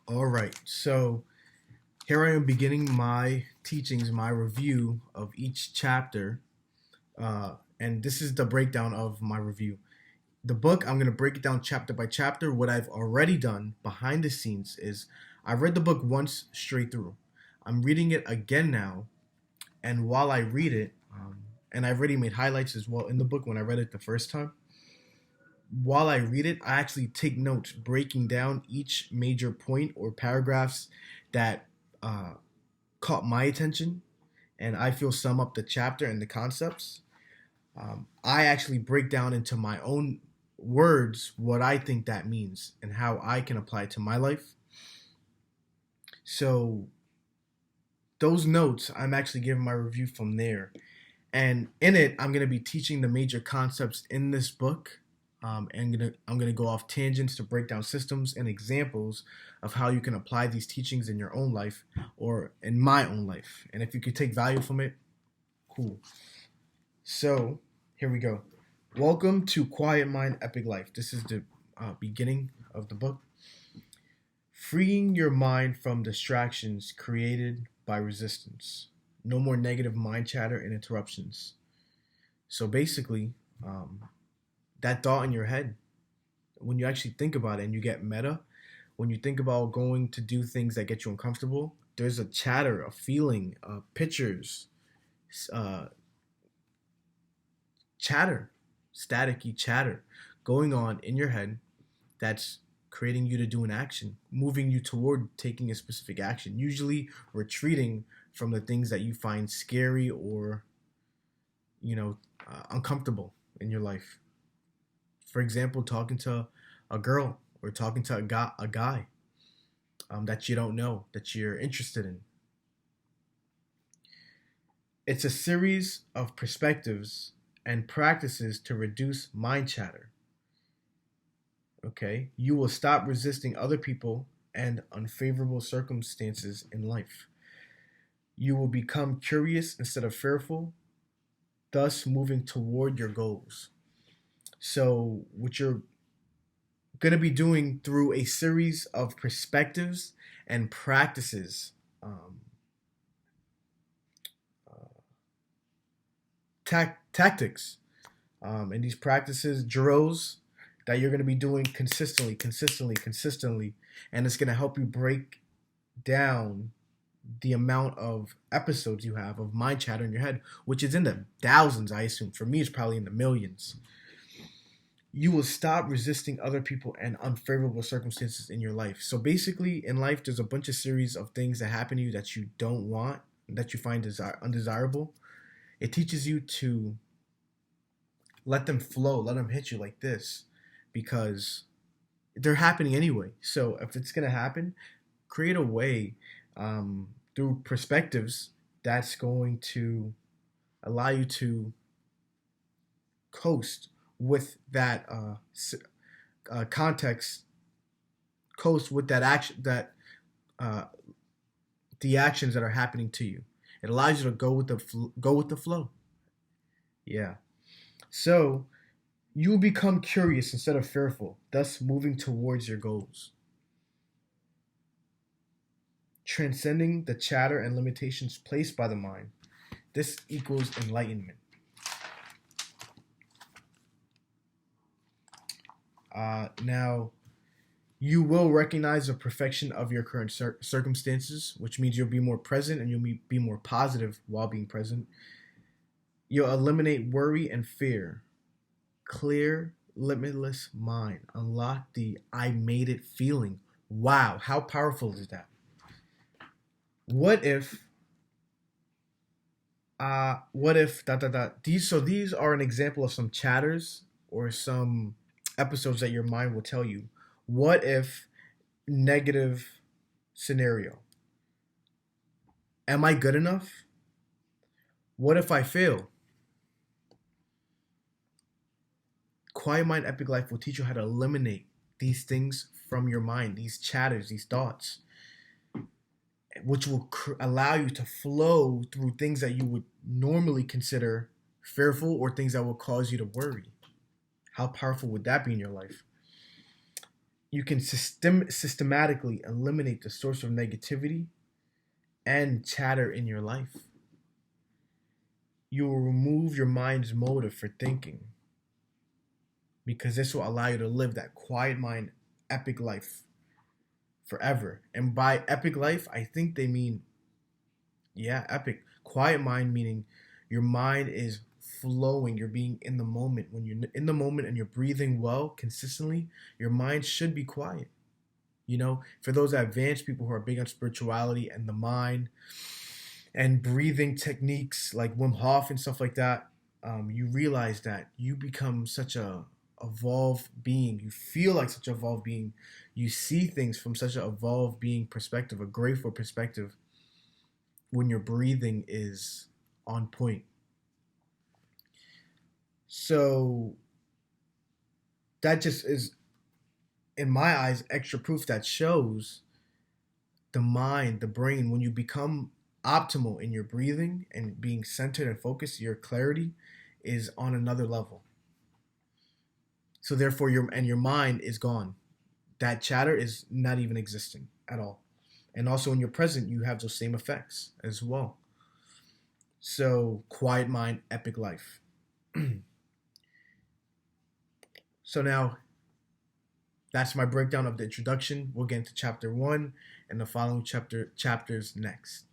All right, so here I am beginning my teachings, my review of each chapter, and this is the breakdown of my review. The book, I'm going to break it down chapter by chapter. What I've already done behind the scenes is I read the book once straight through. I'm reading it again now, and while I read it, and I've already made highlights as well in the book when I read it the first time. While I read it, I actually take notes, breaking down each major point or paragraphs that uh, caught my attention, and I feel sum up the chapter and the concepts. I actually break down into my own words what I think that means and how I can apply it to my life. So those notes, I'm actually giving my review from there. And in it, I'm going to be teaching the major concepts in this book. And I'm gonna go off tangents to break down systems and examples of how you can apply these teachings in your own life or in my own life. And if you could take value from it, cool. So here we go. Welcome to Quiet Mind Epic Life. This is the beginning of the book. Freeing your mind from distractions created by resistance. No more negative mind chatter and interruptions. So basically, that thought in your head, when you actually think about it and you get meta, when you think about going to do things that get you uncomfortable, there's a chatter, a feeling, pictures, uh, chatter, staticky chatter going on in your head that's creating you to do an action, moving you toward taking a specific action, usually retreating from the things that you find scary or, uncomfortable in your life. For example, talking to a girl or talking to a guy that you don't know, that you're interested in. It's a series of perspectives and practices to reduce mind chatter. Okay? You will stop resisting other people and unfavorable circumstances in life. You will become curious instead of fearful, thus moving toward your goals. So, what you're going to be doing through a series of perspectives and practices, uh, tactics, and these practices, drills that you're going to be doing consistently, and it's going to help you break down the amount of episodes you have of mind chatter in your head, which is in the thousands, I assume. For me, it's probably in the millions. You will stop resisting other people and unfavorable circumstances in your life. So basically, in life, there's a bunch of series of things that happen to you that you don't want, that you find undesirable. It teaches you to let them flow, let them hit you like this, because they're happening anyway. So if it's gonna happen, create a way through perspectives that's going to allow you to coast with that context, coast with that action, that uh, the actions that are happening to you. It allows you to go with the flow. Yeah. So you will become curious instead of fearful, thus moving towards your goals. Transcending the chatter and limitations placed by the mind. This equals enlightenment. Now, you will recognize the perfection of your current circumstances, which means you'll be more present and you'll be more positive while being present. You'll eliminate worry and fear. Clear, limitless mind. Unlock the I made it feeling. Wow, how powerful is that? What if dot dot dot these are an example of some chatters or some episodes that your mind will tell you. What if negative scenario? Am I good enough? What if I fail? Quiet Mind Epic Life will teach you how to eliminate these things from your mind, these chatters, these thoughts, which will allow you to flow through things that you would normally consider fearful or things that will cause you to worry. How powerful would that be in your life? you can systematically eliminate the source of negativity and chatter in your life. You will remove your mind's motive for thinking, because this will allow you to live that quiet mind, epic life forever. And by epic life, I think they mean, yeah, epic. Quiet mind meaning your mind is flowing, you're being in the moment. When you're in the moment and you're breathing well consistently, your mind should be quiet. You know, for those advanced people who are big on spirituality and the mind and breathing techniques like Wim Hof and stuff like that, you realize that you become such a evolved being. You feel like such an evolved being. You see things from such an evolved being perspective, a grateful perspective, when your breathing is on point. So that just is, in my eyes, extra proof that shows the mind, the brain, when you become optimal in your breathing and being centered and focused, your clarity is on another level. So therefore your mind is gone. That chatter is not even existing at all. And also when you're present, you have those same effects as well. So quiet mind, epic life. So now that's my breakdown of the introduction. We'll get into chapter 1 and the following chapters next.